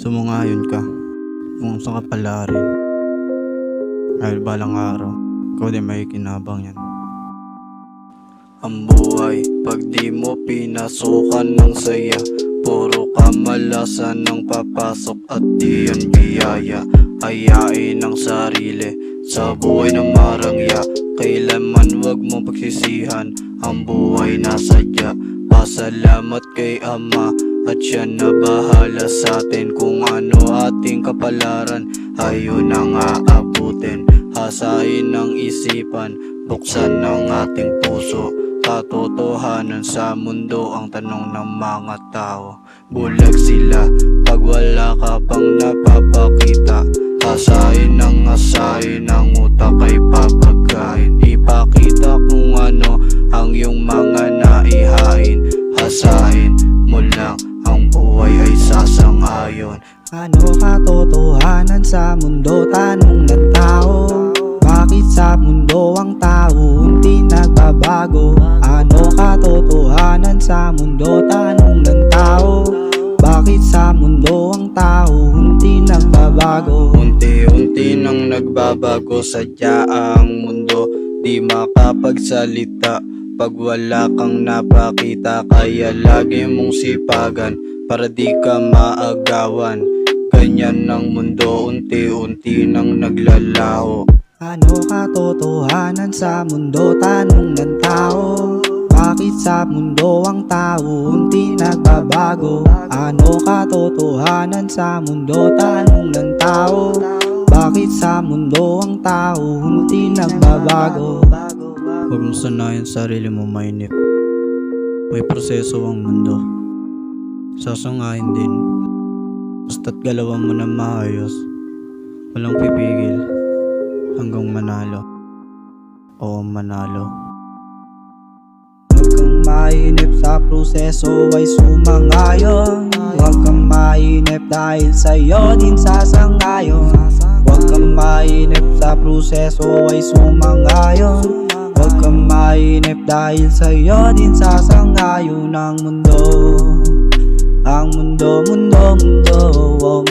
Sumungayon ka kung saan ka palarin. Dahil balang araw, ikaw din may kinabang yan. Ang buhay, pag di mo pinasukan ng saya, puro kamalasan ng papasok at di yan biyaya. Ayain ang sarili sa buhay na marangya. Kailanman wag mo pagsisihan, ang buhay nasadya. Pasalamat kay Ama at siya na bahala sa atin. Kung ano ating kapalaran, ayun ang aabutin. Hasain ng isipan, buksan ng ating puso. Katotohanan sa mundo ang tanong ng mga tao. Bulag sila pag wala ka pang napapakita. Hasain ng utak ay papagkain. Ipakita kung ano ang iyong mga naihain. Hasain mo lang, ang buhay ay sasangayon. Ano katotohanan sa mundo? Tanong ng tao. Bakit sa mundo ang tao hindi nagbabago? Ano katotohanan sa mundo? Tanong ng tao. Bakit sa mundo ang tao hindi nagbabago? Unti-unti nang nagbabago, sadya ang mundo. Di makapagsalita pag wala kang napakita. Kaya lagi mong sipagan para di ka maagawan. Ganyan ang mundo, unti-unti nang naglalaho. Ano katotohanan sa mundo? Tanong ng tao. Bakit sa mundo ang tao hindi nagbabago? Ano katotohanan sa mundo? Tanong ng tao. Bakit sa mundo ang tao hindi nagbabago? Huwag mo sanayan sarili mo mainip. May proseso ang mundo, sasangayin din. Basta't galawan mo na maayos, walang pipigil hanggang manalo o manalo. Huwag kang mainip sa proseso ay sumangayon. Huwag kang mainip dahil sa'yo din sasangayon. Huwag kang mainip sa proseso ay sumangayon. Huwag kang mainip dahil sa'yo din sasangayon ang mundo. Ang mundo, mundo, mundo, oh.